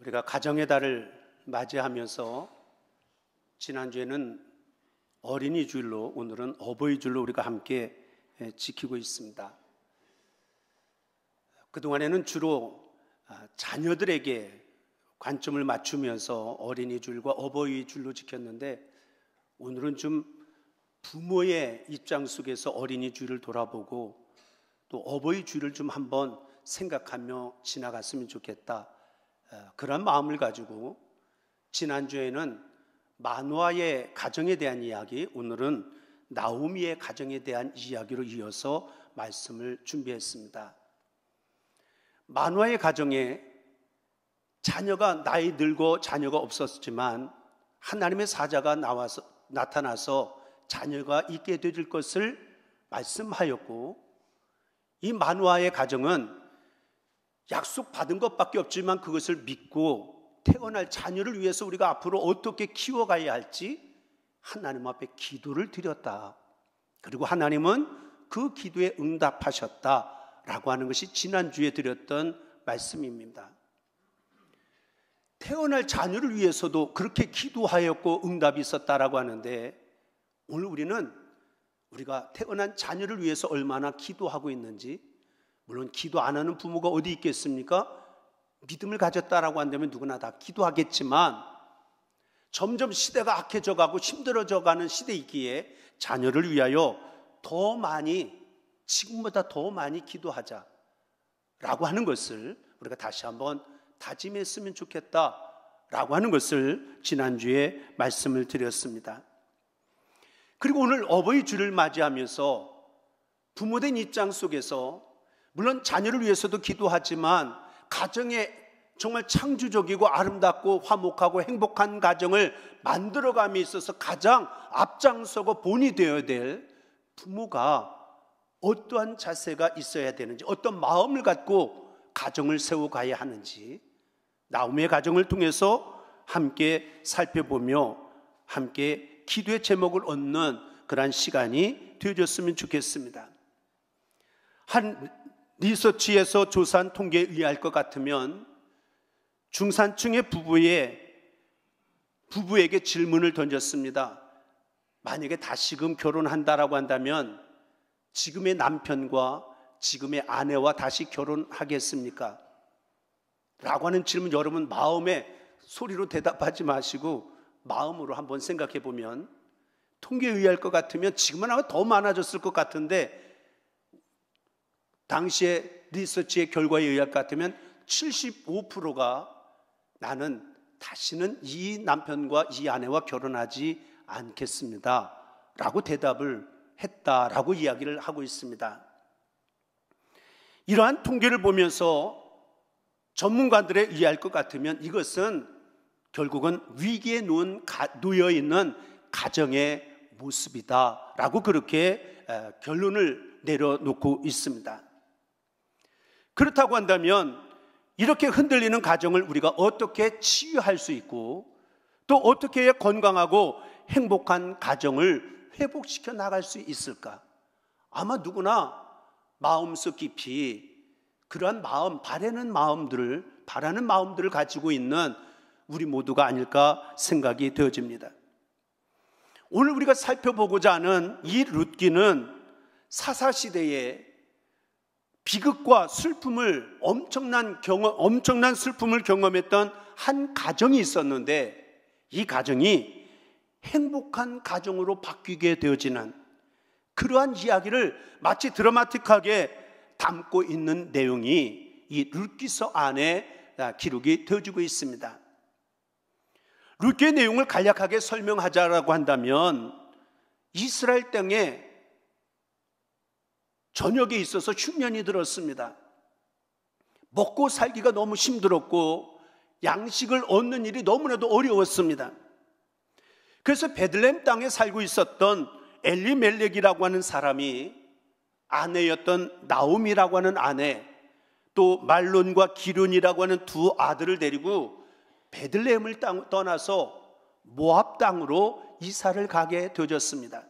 우리가 가정의 달을 맞이하면서 지난주에는 어린이 주일로, 오늘은 어버이 주일로 우리가 함께 지키고 있습니다. 그동안에는 주로 자녀들에게 관점을 맞추면서 어린이 주일과 어버이 주일로 지켰는데, 오늘은 좀 부모의 입장 속에서 어린이 주일을 돌아보고 또 어버이 주일을 좀 한번 생각하며 지나갔으면 좋겠다, 그런 마음을 가지고 지난주에는 마누아의 가정에 대한 이야기, 오늘은 나오미의 가정에 대한 이야기로 이어서 말씀을 준비했습니다. 마누아의 가정에 자녀가 나이 들고 자녀가 없었지만 하나님의 사자가 나타나서 자녀가 있게 될 것을 말씀하였고, 이 마누아의 가정은 약속받은 것밖에 없지만 그것을 믿고 태어날 자녀를 위해서 우리가 앞으로 어떻게 키워가야 할지 하나님 앞에 기도를 드렸다. 그리고 하나님은 그 기도에 응답하셨다라고 하는 것이 지난주에 드렸던 말씀입니다. 태어날 자녀를 위해서도 그렇게 기도하였고 응답이 있었다라고 하는데, 오늘 우리가 태어난 자녀를 위해서 얼마나 기도하고 있는지, 물론 기도 안 하는 부모가 어디 있겠습니까? 믿음을 가졌다라고 한다면 누구나 다 기도하겠지만, 점점 시대가 악해져 가고 힘들어져 가는 시대이기에 자녀를 위하여 더 많이, 지금보다 더 많이 기도하자라고 하는 것을 우리가 다시 한번 다짐했으면 좋겠다라고 하는 것을 지난주에 말씀을 드렸습니다. 그리고 오늘 어버이 주를 맞이하면서 부모된 입장 속에서 물론 자녀를 위해서도 기도하지만 가정에 정말 창조적이고 아름답고 화목하고 행복한 가정을 만들어감에 있어서 가장 앞장서고 본이 되어야 될 부모가 어떠한 자세가 있어야 되는지, 어떤 마음을 갖고 가정을 세워가야 하는지 나오미의 가정을 통해서 함께 살펴보며 함께 기도의 제목을 얻는 그러한 시간이 되어졌으면 좋겠습니다. 한 리서치에서 조사한 통계에 의할 것 같으면 중산층의 부부에게 질문을 던졌습니다. 만약에 다시금 결혼한다라고 한다면 지금의 남편과 지금의 아내와 다시 결혼하겠습니까? 라고 하는 질문, 여러분 마음에 소리로 대답하지 마시고 마음으로 한번 생각해 보면, 통계에 의할 것 같으면 지금은 아마 더 많아졌을 것 같은데, 당시의 리서치의 결과에 의할 것 같으면 75%가 나는 다시는 이 남편과 이 아내와 결혼하지 않겠습니다 라고 대답을 했다라고 이야기를 하고 있습니다. 이러한 통계를 보면서 전문가들에 의할 것 같으면 이것은 결국은 위기에 놓여 있는 가정의 모습이다라고 그렇게 결론을 내려놓고 있습니다. 그렇다고 한다면 이렇게 흔들리는 가정을 우리가 어떻게 치유할 수 있고, 또 어떻게 해야 건강하고 행복한 가정을 회복시켜 나갈 수 있을까? 아마 누구나 마음속 깊이 그러한 마음, 바라는 마음들을 가지고 있는 우리 모두가 아닐까 생각이 되어집니다. 오늘 우리가 살펴보고자 하는 이 룻기는 사사시대에 비극과 슬픔을, 엄청난 슬픔을 경험했던 한 가정이 있었는데, 이 가정이 행복한 가정으로 바뀌게 되어지는 그러한 이야기를 마치 드라마틱하게 담고 있는 내용이 이 룻기서 안에 기록이 되어지고 있습니다. 룻기의 내용을 간략하게 설명하자라고 한다면, 이스라엘 땅에 전역에 있어서 흉년이 들었습니다. 먹고 살기가 너무 힘들었고 양식을 얻는 일이 너무나도 어려웠습니다. 그래서 베들레헴 땅에 살고 있었던 엘리멜렉이라고 하는 사람이 아내였던 나오미라고 하는 아내, 또 말론과 기륜이라고 하는 두 아들을 데리고 베들레헴을 떠나서 모압 땅으로 이사를 가게 되어졌습니다.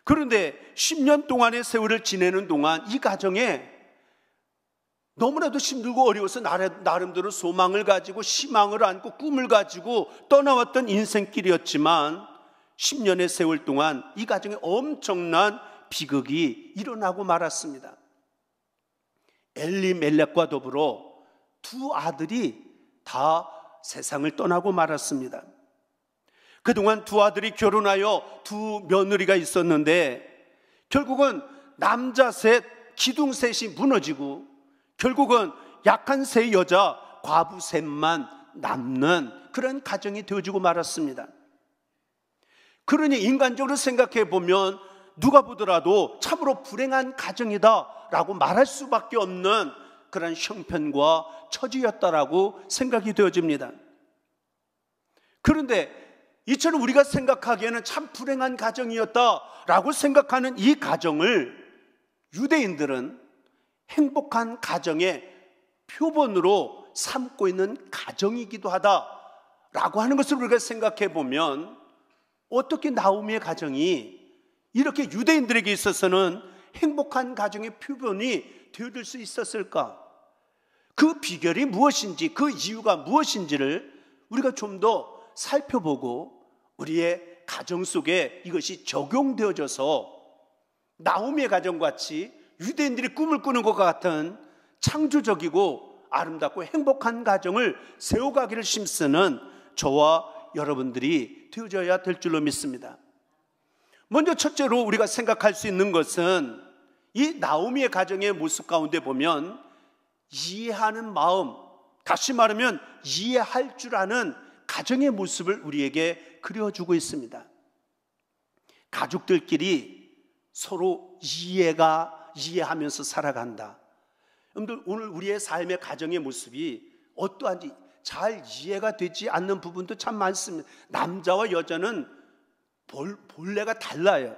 그런데 10년 동안의 세월을 지내는 동안 이 가정에 너무나도 힘들고 어려워서 나름대로 소망을 가지고 희망을 안고 꿈을 가지고 떠나왔던 인생길이었지만 10년의 세월 동안 이 가정에 엄청난 비극이 일어나고 말았습니다. 엘리멜렉과 더불어 두 아들이 다 세상을 떠나고 말았습니다. 그동안 두 아들이 결혼하여 두 며느리가 있었는데 결국은 남자 셋, 기둥 셋이 무너지고 결국은 약한 세 여자, 과부 셋만 남는 그런 가정이 되어지고 말았습니다. 그러니 인간적으로 생각해 보면 누가 보더라도 참으로 불행한 가정이다라고 말할 수밖에 없는 그런 형편과 처지였다라고 생각이 되어집니다. 그런데 이처럼 우리가 생각하기에는 참 불행한 가정이었다라고 생각하는 이 가정을 유대인들은 행복한 가정의 표본으로 삼고 있는 가정이기도 하다라고 하는 것을 우리가 생각해 보면 어떻게 나오미의 가정이 이렇게 유대인들에게 있어서는 행복한 가정의 표본이 되어줄 수 있었을까? 그 비결이 무엇인지, 그 이유가 무엇인지를 우리가 좀 더 살펴보고 우리의 가정 속에 이것이 적용되어져서 나오미의 가정같이 유대인들이 꿈을 꾸는 것 같은 창조적이고 아름답고 행복한 가정을 세워가기를 힘쓰는 저와 여러분들이 되어져야 될 줄로 믿습니다. 먼저 첫째로 우리가 생각할 수 있는 것은 이 나오미의 가정의 모습 가운데 보면 이해하는 마음, 다시 말하면 이해할 줄 아는 가정의 모습을 우리에게 그려주고 있습니다. 가족들끼리 서로 이해하면서 살아간다. 여러분들, 오늘 우리의 삶의 가정의 모습이 어떠한지 잘 이해가 되지 않는 부분도 참 많습니다. 남자와 여자는 본래가 달라요.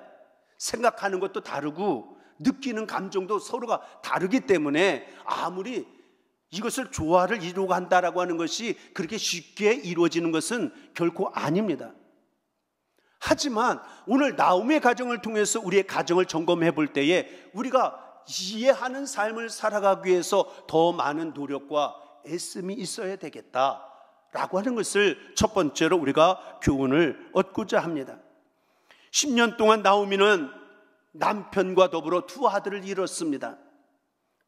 생각하는 것도 다르고 느끼는 감정도 서로가 다르기 때문에 아무리 이것을 조화를 이루고 한다라고 하는 것이 그렇게 쉽게 이루어지는 것은 결코 아닙니다. 하지만 오늘 나오미의 가정을 통해서 우리의 가정을 점검해 볼 때에 우리가 이해하는 삶을 살아가기 위해서 더 많은 노력과 애씀이 있어야 되겠다라고 하는 것을 첫 번째로 우리가 교훈을 얻고자 합니다. 10년 동안 나오미는 남편과 더불어 두 아들을 잃었습니다.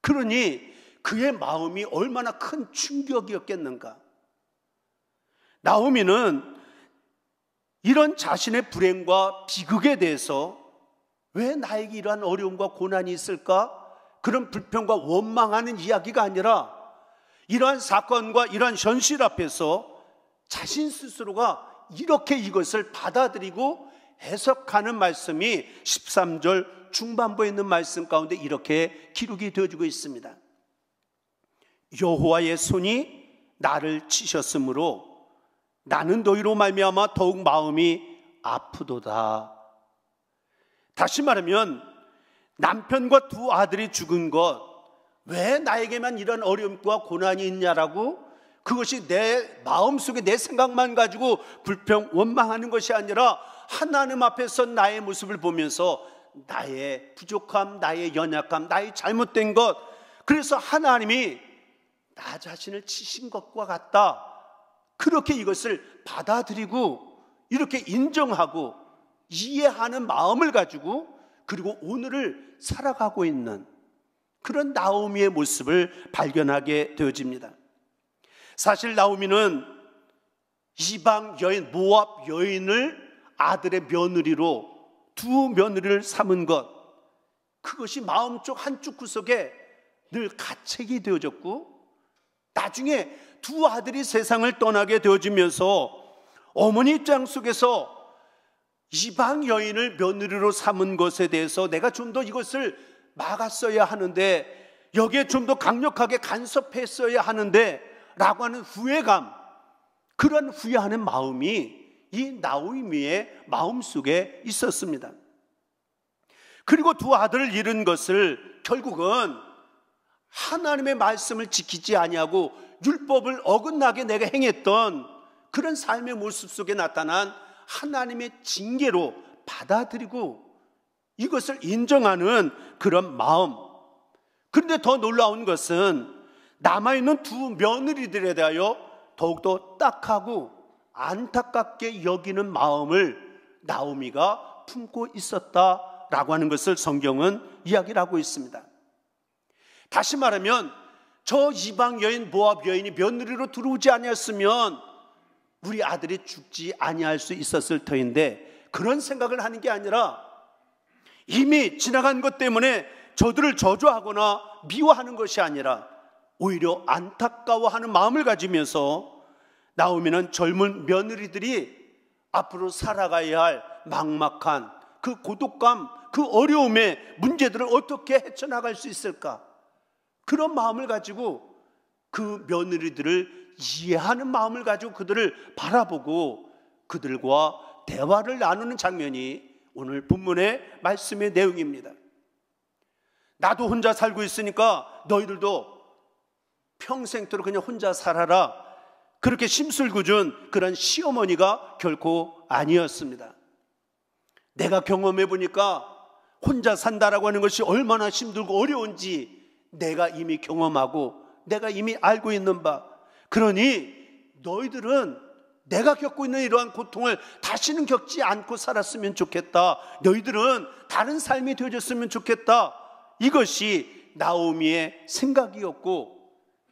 그러니 그의 마음이 얼마나 큰 충격이었겠는가. 나오미는 이런 자신의 불행과 비극에 대해서 왜 나에게 이러한 어려움과 고난이 있을까? 그런 불평과 원망하는 이야기가 아니라 이러한 사건과 이러한 현실 앞에서 자신 스스로가 이렇게 이것을 받아들이고 해석하는 말씀이 13절 중반부에 있는 말씀 가운데 이렇게 기록이 되어지고 있습니다. 여호와의 손이 나를 치셨으므로 나는 너희로 말미암아 더욱 마음이 아프도다. 다시 말하면 남편과 두 아들이 죽은 것, 왜 나에게만 이런 어려움과 고난이 있냐라고 그것이 내 마음속에 내 생각만 가지고 불평 원망하는 것이 아니라 하나님 앞에서 나의 모습을 보면서 나의 부족함, 나의 연약함, 나의 잘못된 것, 그래서 하나님이 나 자신을 치신 것과 같다, 그렇게 이것을 받아들이고 이렇게 인정하고 이해하는 마음을 가지고 그리고 오늘을 살아가고 있는 그런 나오미의 모습을 발견하게 되어집니다. 사실 나오미는 이방 여인, 모압 여인을 아들의 며느리로 두 며느리를 삼은 것, 그것이 마음쪽 한쪽 구석에 늘 가책이 되어졌고 나중에 두 아들이 세상을 떠나게 되어지면서 어머니 입장 속에서 이방 여인을 며느리로 삼은 것에 대해서 내가 좀 더 이것을 막았어야 하는데, 여기에 좀 더 강력하게 간섭했어야 하는데 라고 하는 후회감, 그런 후회하는 마음이 이 나오미의 마음속에 있었습니다. 그리고 두 아들을 잃은 것을 결국은 하나님의 말씀을 지키지 아니하고 율법을 어긋나게 내가 행했던 그런 삶의 모습 속에 나타난 하나님의 징계로 받아들이고 이것을 인정하는 그런 마음. 그런데 더 놀라운 것은 남아있는 두 며느리들에 대하여 더욱더 딱하고 안타깝게 여기는 마음을 나오미가 품고 있었다라고 하는 것을 성경은 이야기를 하고 있습니다. 다시 말하면 저 이방 여인 모압 여인이 며느리로 들어오지 아니었으면 우리 아들이 죽지 아니할 수 있었을 터인데, 그런 생각을 하는 게 아니라 이미 지나간 것 때문에 저들을 저주하거나 미워하는 것이 아니라 오히려 안타까워하는 마음을 가지면서 나오미는 젊은 며느리들이 앞으로 살아가야 할 막막한 그 고독감, 그 어려움의 문제들을 어떻게 헤쳐나갈 수 있을까, 그런 마음을 가지고 그 며느리들을 이해하는 마음을 가지고 그들을 바라보고 그들과 대화를 나누는 장면이 오늘 본문의 말씀의 내용입니다. 나도 혼자 살고 있으니까 너희들도 평생토록 그냥 혼자 살아라, 그렇게 심술궂은 그런 시어머니가 결코 아니었습니다. 내가 경험해 보니까 혼자 산다라고 하는 것이 얼마나 힘들고 어려운지 내가 이미 경험하고 내가 이미 알고 있는 바, 그러니 너희들은 내가 겪고 있는 이러한 고통을 다시는 겪지 않고 살았으면 좋겠다, 너희들은 다른 삶이 되어졌으면 좋겠다, 이것이 나오미의 생각이었고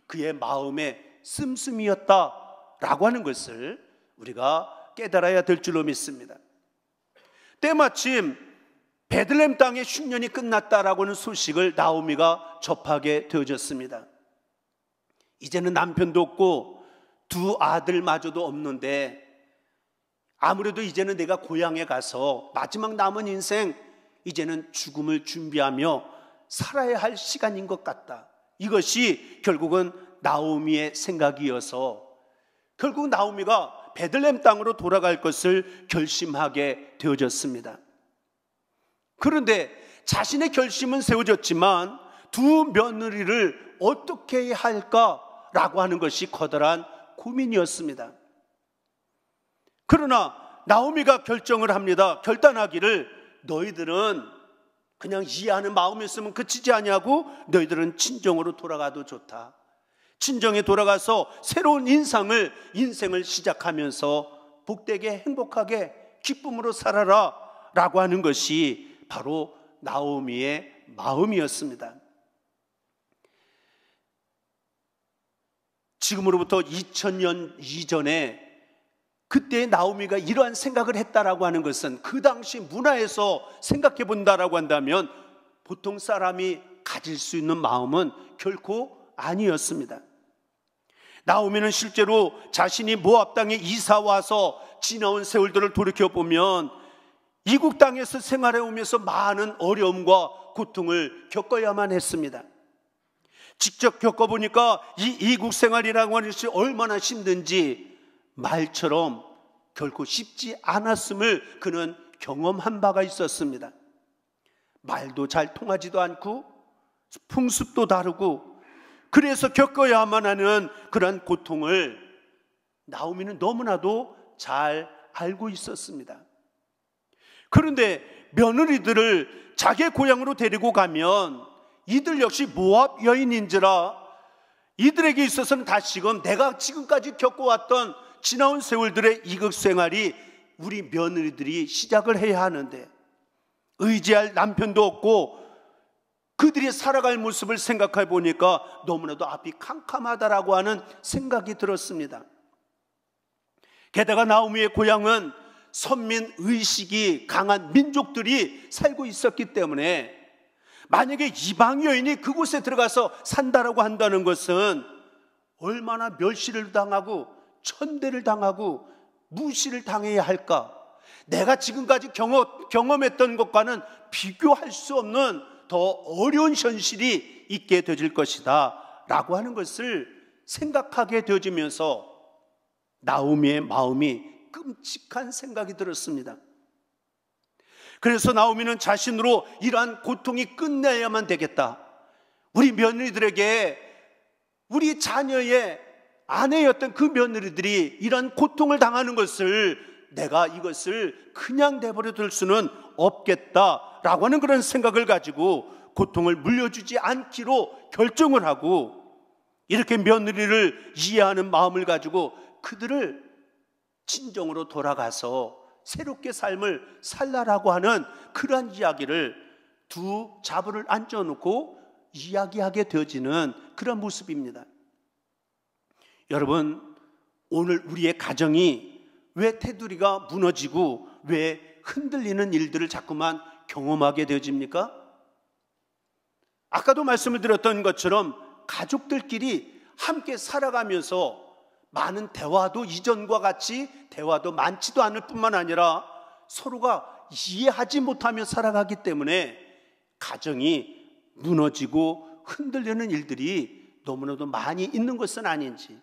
그의 마음의 씀씀이었다라고 하는 것을 우리가 깨달아야 될 줄로 믿습니다. 때마침 베들레헴 땅의 흉년이 끝났다라고 하는 소식을 나오미가 접하게 되어졌습니다. 이제는 남편도 없고 두 아들마저도 없는데 아무래도 이제는 내가 고향에 가서 마지막 남은 인생 이제는 죽음을 준비하며 살아야 할 시간인 것 같다, 이것이 결국은 나오미의 생각이어서 결국 나오미가 베들레헴 땅으로 돌아갈 것을 결심하게 되어졌습니다. 그런데 자신의 결심은 세워졌지만 두 며느리를 어떻게 해야 할까라고 하는 것이 커다란 고민이었습니다. 그러나 나오미가 결정을 합니다. 결단하기를, 너희들은 그냥 이해하는 마음이었으면 그치지 아니하고 너희들은 친정으로 돌아가도 좋다, 친정에 돌아가서 새로운 인생을 시작하면서 복되게 행복하게 기쁨으로 살아라 라고 하는 것이 바로 나오미의 마음이었습니다. 지금으로부터 2000년 이전에 그때 나오미가 이러한 생각을 했다라고 하는 것은 그 당시 문화에서 생각해 본다라고 한다면 보통 사람이 가질 수 있는 마음은 결코 아니었습니다. 나오미는 실제로 자신이 모압 땅에 이사 와서 지나온 세월들을 돌이켜보면 이국 땅에서 생활해 오면서 많은 어려움과 고통을 겪어야만 했습니다. 직접 겪어보니까 이 이국 생활이라고 하는 것이 얼마나 힘든지 말처럼 결코 쉽지 않았음을 그는 경험한 바가 있었습니다. 말도 잘 통하지도 않고 풍습도 다르고, 그래서 겪어야만 하는 그런 고통을 나오미는 너무나도 잘 알고 있었습니다. 그런데 며느리들을 자기 고향으로 데리고 가면 이들 역시 모압 여인인지라 이들에게 있어서는 다시금 내가 지금까지 겪어왔던 지나온 세월들의 이국 생활이 우리 며느리들이 시작을 해야 하는데, 의지할 남편도 없고 그들이 살아갈 모습을 생각해 보니까 너무나도 앞이 캄캄하다라고 하는 생각이 들었습니다. 게다가 나오미의 고향은 선민 의식이 강한 민족들이 살고 있었기 때문에 만약에 이방 여인이 그곳에 들어가서 산다라고 한다는 것은 얼마나 멸시를 당하고 천대를 당하고 무시를 당해야 할까, 내가 지금까지 경험했던 것과는 비교할 수 없는 더 어려운 현실이 있게 되질 것이다 라고 하는 것을 생각하게 되어지면서 나오미의 마음이 끔찍한 생각이 들었습니다. 그래서 나오미는 자신으로 이러한 고통이 끝내야만 되겠다, 우리 며느리들에게 우리 자녀의 아내였던 그 며느리들이 이러한 고통을 당하는 것을 내가 이것을 그냥 내버려 둘 수는 없겠다라고 하는 그런 생각을 가지고 고통을 물려주지 않기로 결정을 하고 이렇게 며느리를 이해하는 마음을 가지고 그들을 친정으로 돌아가서 새롭게 삶을 살라라고 하는 그러한 이야기를 두 자부를 앉혀놓고 이야기하게 되어지는 그런 모습입니다. 여러분, 오늘 우리의 가정이 왜 테두리가 무너지고 왜 흔들리는 일들을 자꾸만 경험하게 되어집니까? 아까도 말씀을 드렸던 것처럼 가족들끼리 함께 살아가면서 많은 대화도 이전과 같이 대화도 많지도 않을 뿐만 아니라 서로가 이해하지 못하며 살아가기 때문에 가정이 무너지고 흔들리는 일들이 너무나도 많이 있는 것은 아닌지,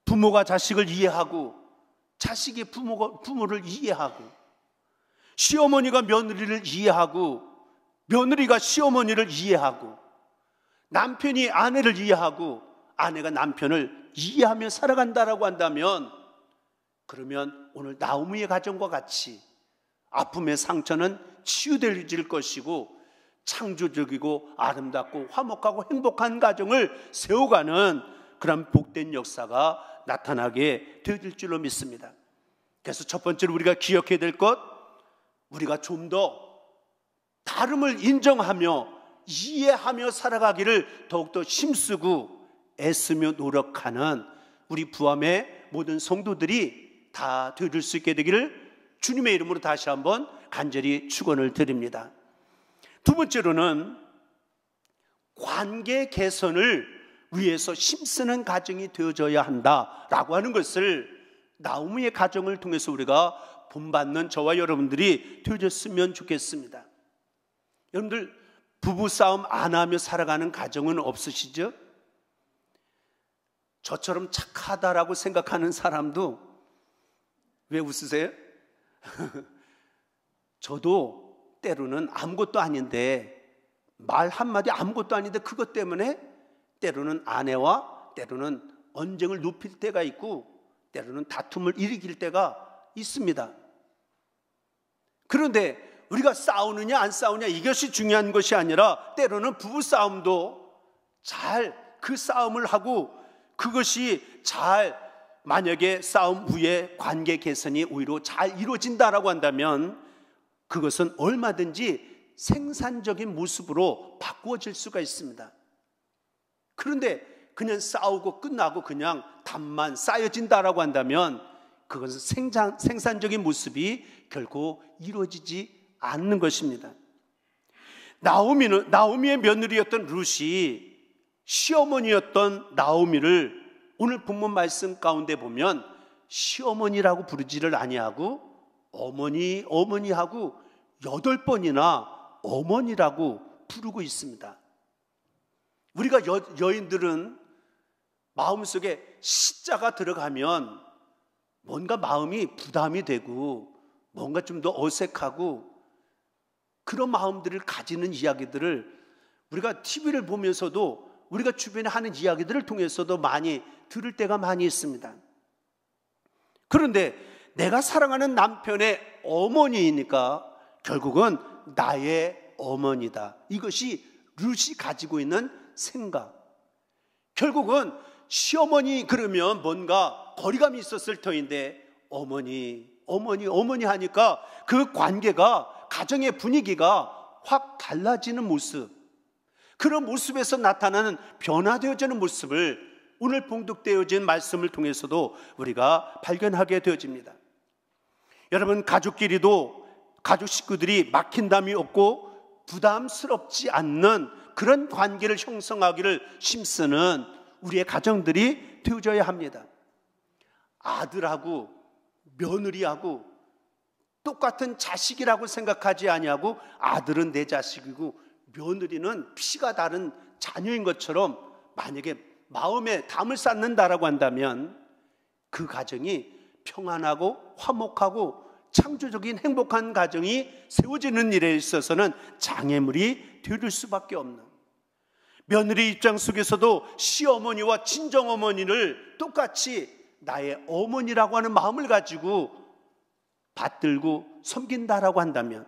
부모가 자식을 이해하고 자식이 부모를 이해하고, 시어머니가 며느리를 이해하고 며느리가 시어머니를 이해하고, 남편이 아내를 이해하고 아내가 남편을 이해하며 살아간다라고 한다면, 그러면 오늘 나오미의 가정과 같이 아픔의 상처는 치유될 것이고 창조적이고 아름답고 화목하고 행복한 가정을 세워가는 그런 복된 역사가 나타나게 되어질 줄로 믿습니다. 그래서 첫 번째로 우리가 기억해야 될 것, 우리가 좀 더 다름을 인정하며 이해하며 살아가기를 더욱더 힘쓰고 애쓰며 노력하는 우리 부암의 모든 성도들이 다 되어줄 수 있게 되기를 주님의 이름으로 다시 한번 간절히 축원을 드립니다. 두 번째로는 관계 개선을 위해서 힘쓰는 가정이 되어져야 한다라고 하는 것을 나오미의 가정을 통해서 우리가 본받는 저와 여러분들이 되어졌으면 좋겠습니다. 여러분들 부부싸움 안 하며 살아가는 가정은 없으시죠? 저처럼 착하다라고 생각하는 사람도, 왜 웃으세요? 저도 때로는 아무것도 아닌데, 말 한마디 아무것도 아닌데 그것 때문에 때로는 아내와 때로는 언쟁을 높일 때가 있고 때로는 다툼을 일으킬 때가 있습니다. 그런데 우리가 싸우느냐 안 싸우냐 이것이 중요한 것이 아니라, 때로는 부부싸움도 잘 그 싸움을 하고 그것이 잘, 만약에 싸움 후에 관계 개선이 오히려 잘 이루어진다라고 한다면 그것은 얼마든지 생산적인 모습으로 바꾸어질 수가 있습니다. 그런데 그냥 싸우고 끝나고 그냥 담만 쌓여진다라고 한다면 그것은 생산적인 모습이 결코 이루어지지 않는 것입니다. 나오미의 며느리였던 룻이 시어머니였던 나오미를 오늘 본문 말씀 가운데 보면 시어머니라고 부르지를 아니하고 어머니하고 8번이나 어머니라고 부르고 있습니다. 우리가 여인들은 마음속에 시자가 들어가면 뭔가 마음이 부담이 되고 뭔가 좀 더 어색하고 그런 마음들을 가지는 이야기들을 우리가 TV를 보면서도 우리가 주변에 하는 이야기들을 통해서도 많이 들을 때가 많이 있습니다. 그런데 내가 사랑하는 남편의 어머니이니까 결국은 나의 어머니다. 이것이 룻이 가지고 있는 생각. 결국은 시어머니 그러면 뭔가 거리감이 있었을 터인데 어머니 하니까 그 관계가, 가정의 분위기가 확 달라지는 모습, 그런 모습에서 나타나는 변화되어지는 모습을 오늘 봉독되어진 말씀을 통해서도 우리가 발견하게 되어집니다. 여러분, 가족끼리도 가족 식구들이 막힌담이 없고 부담스럽지 않는 그런 관계를 형성하기를 힘쓰는 우리의 가정들이 되어져야 합니다. 아들하고 며느리하고 똑같은 자식이라고 생각하지 아니하고 아들은 내 자식이고 며느리는 피가 다른 자녀인 것처럼 만약에 마음에 담을 쌓는다라고 한다면 그 가정이 평안하고 화목하고 창조적인 행복한 가정이 세워지는 일에 있어서는 장애물이 되어줄 수밖에 없는, 며느리 입장 속에서도 시어머니와 친정어머니를 똑같이 나의 어머니라고 하는 마음을 가지고 받들고 섬긴다라고 한다면,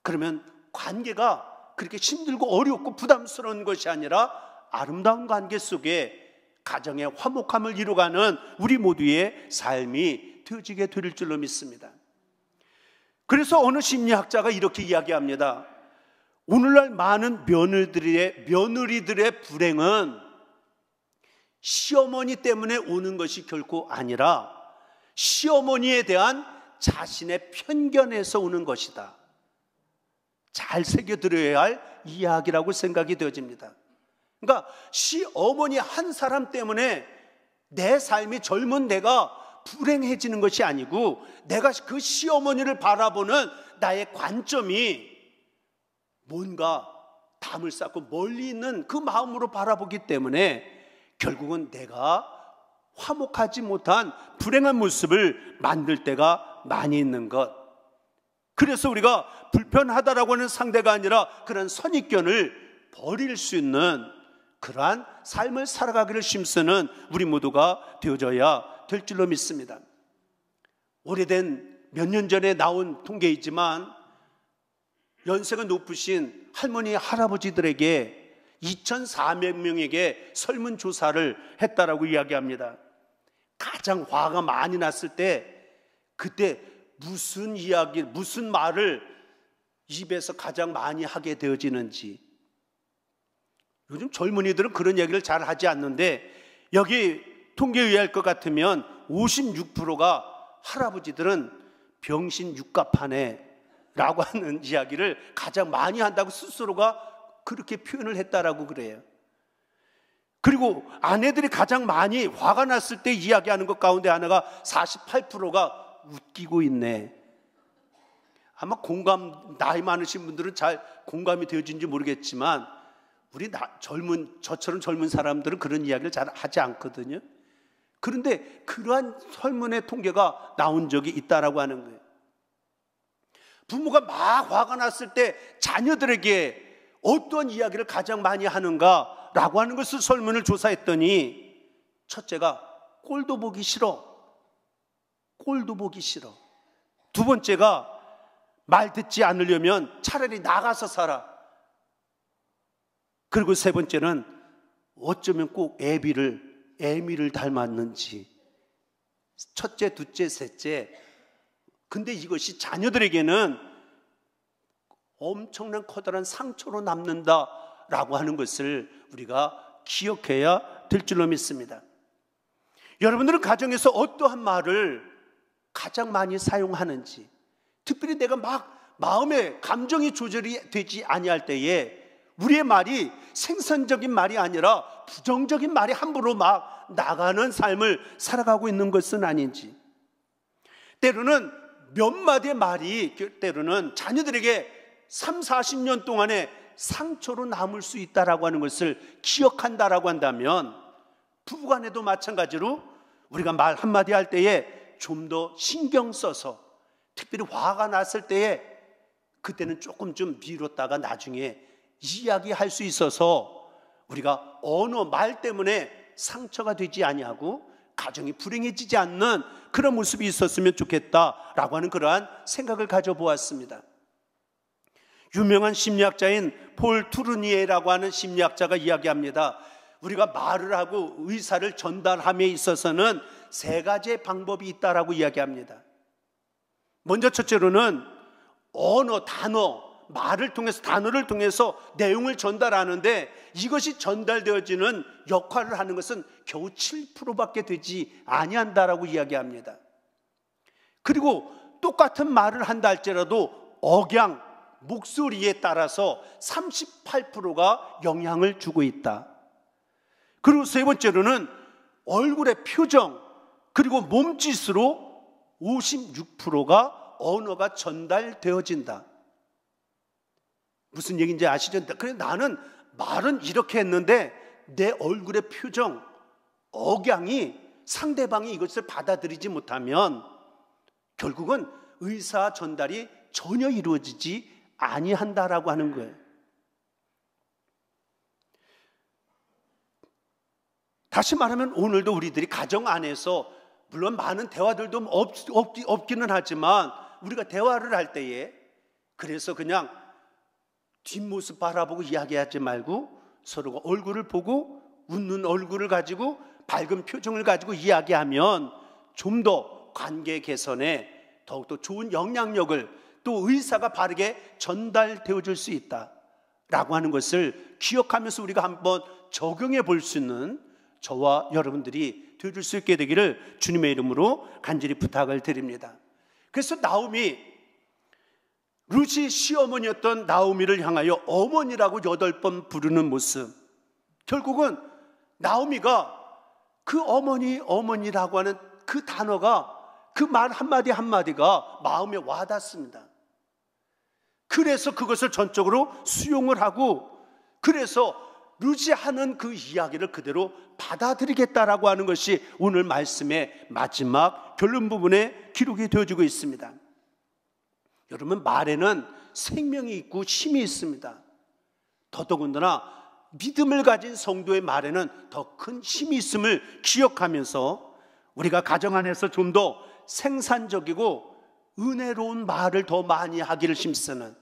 그러면 관계가 그렇게 힘들고 어렵고 부담스러운 것이 아니라 아름다운 관계 속에 가정의 화목함을 이루어가는 우리 모두의 삶이 되어지게 될 줄로 믿습니다. 그래서 어느 심리학자가 이렇게 이야기합니다. 오늘날 많은 며느리들의 불행은 시어머니 때문에 오는 것이 결코 아니라 시어머니에 대한 자신의 편견에서 오는 것이다. 잘 새겨들어야 할 이야기라고 생각이 되어집니다. 그러니까 시어머니 한 사람 때문에 내 삶이 젊은 내가 불행해지는 것이 아니고 내가 그 시어머니를 바라보는 나의 관점이 뭔가 담을 쌓고 멀리 있는 그 마음으로 바라보기 때문에 결국은 내가 화목하지 못한 불행한 모습을 만들 때가 많이 있는 것. 그래서 우리가 불편하다라고 하는 상대가 아니라 그런 선입견을 버릴 수 있는 그러한 삶을 살아가기를 힘쓰는 우리 모두가 되어져야 될 줄로 믿습니다. 오래된 몇 년 전에 나온 통계이지만 연세가 높으신 할머니, 할아버지들에게 2,400명에게 설문조사를 했다라고 이야기합니다. 가장 화가 많이 났을 때 그때 무슨 이야기, 무슨 말을 입에서 가장 많이 하게 되어지는지. 요즘 젊은이들은 그런 얘기를 잘 하지 않는데 여기 통계에 의할 것 같으면 56%가 할아버지들은 병신 육갑하네 라고 하는 이야기를 가장 많이 한다고 스스로가 그렇게 표현을 했다라고 그래요. 그리고 아내들이 가장 많이 화가 났을 때 이야기하는 것 가운데 하나가 48%가 웃기고 있네. 아마 나이 많으신 분들은 잘 공감이 되어진지 모르겠지만 저처럼 젊은 사람들은 그런 이야기를 잘 하지 않거든요. 그런데 그러한 설문의 통계가 나온 적이 있다라고 하는 거예요. 부모가 막 화가 났을 때 자녀들에게 어떤 이야기를 가장 많이 하는가라고 하는 것을 설문을 조사했더니 첫째가 꼴도 보기 싫어. 꼴도 보기 싫어. 두 번째가 말 듣지 않으려면 차라리 나가서 살아. 그리고 세 번째는 어쩌면 꼭 애미를 닮았는지. 첫째, 둘째, 셋째. 근데 이것이 자녀들에게는 엄청난 커다란 상처로 남는다라고 하는 것을 우리가 기억해야 될 줄로 믿습니다. 여러분들은 가정에서 어떠한 말을 가장 많이 사용하는지, 특별히 내가 막 마음에 감정이 조절이 되지 아니할 때에 우리의 말이 생산적인 말이 아니라 부정적인 말이 함부로 막 나가는 삶을 살아가고 있는 것은 아닌지, 때로는 몇 마디의 말이 때로는 자녀들에게 3, 40년 동안의 상처로 남을 수 있다라고 하는 것을 기억한다라고 한다면 부부간에도 마찬가지로 우리가 말 한마디 할 때에 좀 더 신경 써서, 특별히 화가 났을 때에 그때는 조금 좀 미뤘다가 나중에 이야기할 수 있어서 우리가 언어, 말 때문에 상처가 되지 아니하고 가정이 불행해지지 않는 그런 모습이 있었으면 좋겠다라고 하는 그러한 생각을 가져보았습니다. 유명한 심리학자인 폴 투르니에라고 하는 심리학자가 이야기합니다. 우리가 말을 하고 의사를 전달함에 있어서는 세 가지의 방법이 있다라고 이야기합니다. 먼저 첫째로는 언어, 말을 통해서, 단어를 통해서 내용을 전달하는데 이것이 전달되어지는 역할을 하는 것은 겨우 7%밖에 되지 아니한다라고 이야기합니다. 그리고 똑같은 말을 한다 할지라도 억양, 목소리에 따라서 38%가 영향을 주고 있다. 그리고 세 번째로는 얼굴의 표정, 그리고 몸짓으로 56%가 언어가 전달되어진다. 무슨 얘기인지 아시죠? 그래, 나는 말은 이렇게 했는데 내 얼굴의 표정, 억양이 상대방이 이것을 받아들이지 못하면 결국은 의사 전달이 전혀 이루어지지 아니한다라고 하는 거예요. 다시 말하면 오늘도 우리들이 가정 안에서 물론 많은 대화들도 없기는 하지만 우리가 대화를 할 때에 그래서 그냥 뒷모습 바라보고 이야기하지 말고 서로가 얼굴을 보고 웃는 얼굴을 가지고 밝은 표정을 가지고 이야기하면 좀 더 관계 개선에 더욱더 좋은 영향력을, 또 의사가 바르게 전달되어 줄 수 있다라고 하는 것을 기억하면서 우리가 한번 적용해 볼 수 있는 저와 여러분들이 되어줄 수 있게 되기를 주님의 이름으로 간절히 부탁을 드립니다. 그래서 룻이 시어머니였던 나오미를 향하여 어머니라고 8번 부르는 모습, 결국은 나오미가 그 어머니라고 하는 그 단어가, 그 말 한마디 한마디가 마음에 와닿습니다. 그래서 그것을 전적으로 수용을 하고, 그래서 룻이 하는 그 이야기를 그대로 받아들이겠다라고 하는 것이 오늘 말씀의 마지막 결론 부분에 기록이 되어지고 있습니다. 여러분, 말에는 생명이 있고 힘이 있습니다. 더더군다나 믿음을 가진 성도의 말에는 더 큰 힘이 있음을 기억하면서 우리가 가정 안에서 좀 더 생산적이고 은혜로운 말을 더 많이 하기를 힘쓰는,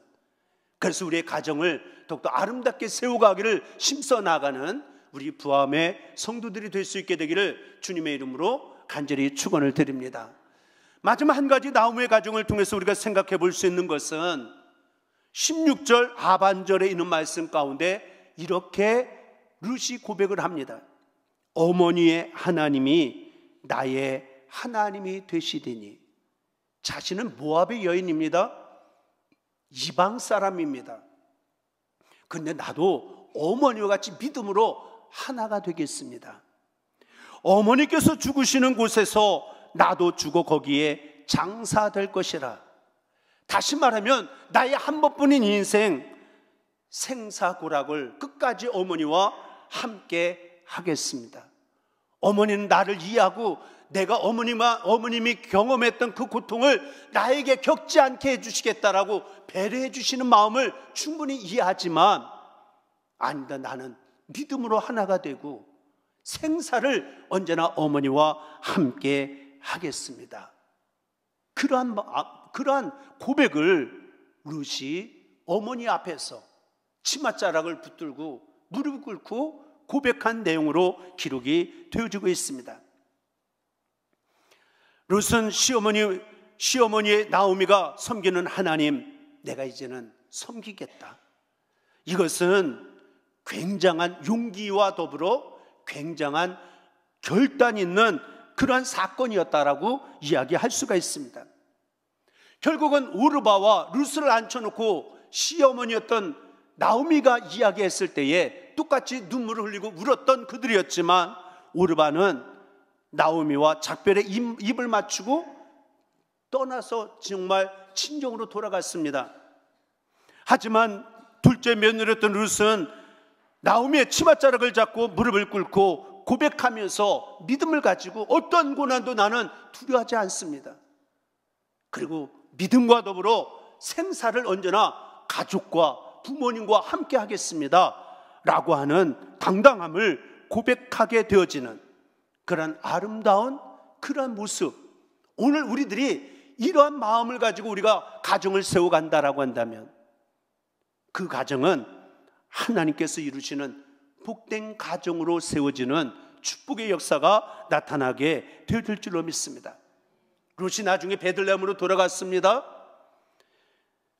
그래서 우리의 가정을 더욱더 아름답게 세워가기를 힘써 나가는 우리 부함의 성도들이 될 수 있게 되기를 주님의 이름으로 간절히 축원을 드립니다. 마지막 한 가지 나오미의 가정을 통해서 우리가 생각해 볼 수 있는 것은 16절 하반절에 있는 말씀 가운데 이렇게 룻이 고백을 합니다. 어머니의 하나님이 나의 하나님이 되시리니. 자신은 모압의 여인입니다. 이방 사람입니다. 그런데 나도 어머니와 같이 믿음으로 하나가 되겠습니다. 어머니께서 죽으시는 곳에서 나도 죽어 거기에 장사될 것이라. 다시 말하면 나의 한 번뿐인 인생 생사고락을 끝까지 어머니와 함께 하겠습니다. 어머니는 나를 이해하고 내가 어머님이 경험했던 그 고통을 나에게 겪지 않게 해주시겠다라고 배려해 주시는 마음을 충분히 이해하지만, 아니다, 나는 믿음으로 하나가 되고 생사를 언제나 어머니와 함께 하겠습니다. 그러한 고백을 룻이 어머니 앞에서 치맛자락을 붙들고 무릎을 꿇고 고백한 내용으로 기록이 되어지고 있습니다. 룻은 시어머니의 나오미가 섬기는 하나님, 내가 이제는 섬기겠다. 이것은 굉장한 용기와 더불어 굉장한 결단 있는 그러한 사건이었다라고 이야기할 수가 있습니다. 결국은 오르바와 룻을 앉혀놓고 시어머니였던 나오미가 이야기했을 때에 똑같이 눈물을 흘리고 울었던 그들이었지만, 오르바는 나오미와 작별의 입을 맞추고 떠나서 정말 친정으로 돌아갔습니다. 하지만 둘째 며느리였던 룻은 나오미의 치맛자락을 잡고 무릎을 꿇고 고백하면서 믿음을 가지고 어떤 고난도 나는 두려워하지 않습니다. 그리고 믿음과 더불어 생사를 언제나 가족과 부모님과 함께 하겠습니다 라고 하는 당당함을 고백하게 되어지는 그런 아름다운 그런 모습, 오늘 우리들이 이러한 마음을 가지고 우리가 가정을 세워간다라고 한다면 그 가정은 하나님께서 이루시는 복된 가정으로 세워지는 축복의 역사가 나타나게 되어질 줄로 믿습니다. 룻이 나중에 베들레헴으로 돌아갔습니다.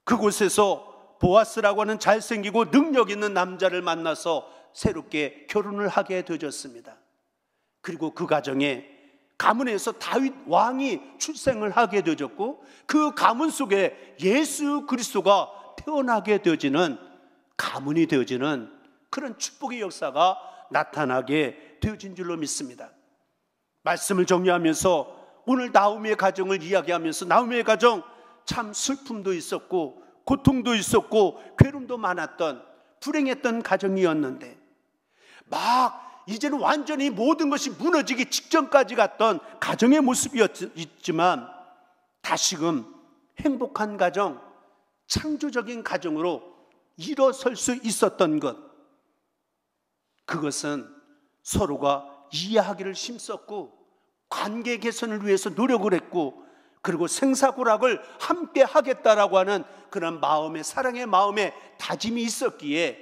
그곳에서 보아스라고 하는 잘생기고 능력 있는 남자를 만나서 새롭게 결혼을 하게 되어졌습니다. 그리고 그 가정에 가문에서 다윗 왕이 출생을 하게 되어졌고, 그 가문 속에 예수 그리스도가 태어나게 되어지는, 가문이 되어지는 그런 축복의 역사가 나타나게 되어진 줄로 믿습니다. 말씀을 정리하면서 오늘 나오미의 가정을 이야기하면서, 나오미의 가정 참 슬픔도 있었고 고통도 있었고 괴로움도 많았던 불행했던 가정이었는데, 막 이제는 완전히 모든 것이 무너지기 직전까지 갔던 가정의 모습이었지만, 다시금 행복한 가정, 창조적인 가정으로 일어설 수 있었던 것, 그것은 서로가 이해하기를 힘썼고 관계 개선을 위해서 노력을 했고, 그리고 생사고락을 함께 하겠다라고 하는 그런 마음의, 사랑의 마음의 다짐이 있었기에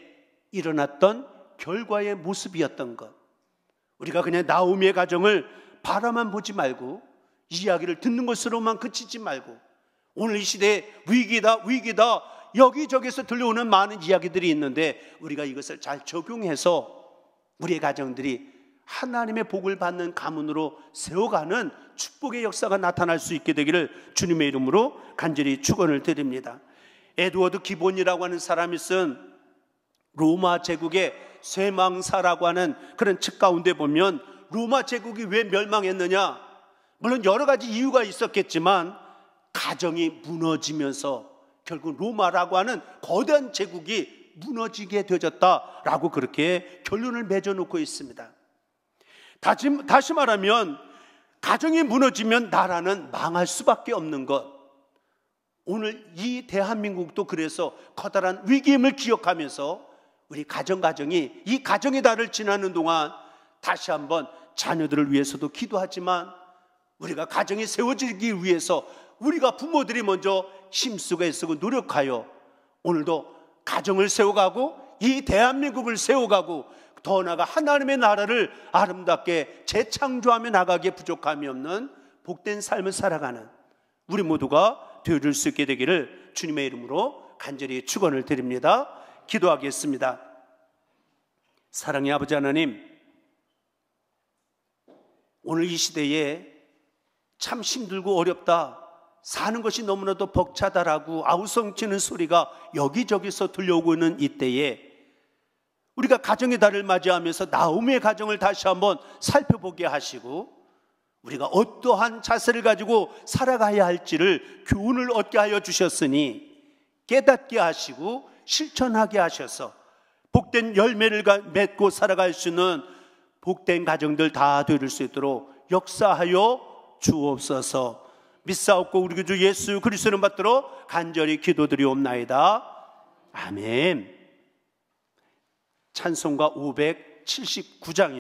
일어났던 결과의 모습이었던 것, 우리가 그냥 나오미의 가정을 바라만 보지 말고 이야기를 듣는 것으로만 그치지 말고 오늘 이 시대에 위기다 위기다 여기저기서 들려오는 많은 이야기들이 있는데 우리가 이것을 잘 적용해서 우리의 가정들이 하나님의 복을 받는 가문으로 세워가는 축복의 역사가 나타날 수 있게 되기를 주님의 이름으로 간절히 축원을 드립니다. 에드워드 기본이라고 하는 사람이 쓴 로마 제국의 쇠망사라고 하는 그런 책 가운데 보면 로마 제국이 왜 멸망했느냐, 물론 여러 가지 이유가 있었겠지만 가정이 무너지면서 결국 로마라고 하는 거대한 제국이 무너지게 되어졌다라고 그렇게 결론을 맺어놓고 있습니다. 다시 말하면 가정이 무너지면 나라는 망할 수밖에 없는 것, 오늘 이 대한민국도 그래서 커다란 위기임을 기억하면서 우리 가정이 이 가정의 달을 지나는 동안 다시 한번 자녀들을 위해서도 기도하지만 우리가 가정이 세워지기 위해서 우리가 부모들이 먼저 힘쓰고 애쓰고 노력하여 오늘도 가정을 세워가고 이 대한민국을 세워가고 더 나아가 하나님의 나라를 아름답게 재창조하며 나가기에 부족함이 없는 복된 삶을 살아가는 우리 모두가 되어줄 수 있게 되기를 주님의 이름으로 간절히 축원을 드립니다. 기도하겠습니다. 사랑의 아버지 하나님, 오늘 이 시대에 참 힘들고 어렵다, 사는 것이 너무나도 벅차다라고 아우성치는 소리가 여기저기서 들려오고 있는 이때에 우리가 가정의 달을 맞이하면서 나오미의 가정을 다시 한번 살펴보게 하시고 우리가 어떠한 자세를 가지고 살아가야 할지를 교훈을 얻게 하여 주셨으니 깨닫게 하시고 실천하게 하셔서 복된 열매를 맺고 살아갈 수 있는 복된 가정들 다 되릴 수 있도록 역사하여 주옵소서. 믿사옵고 우리 주 예수 그리스도를 받들어 간절히 기도드리옵나이다. 아멘. 찬송가 579장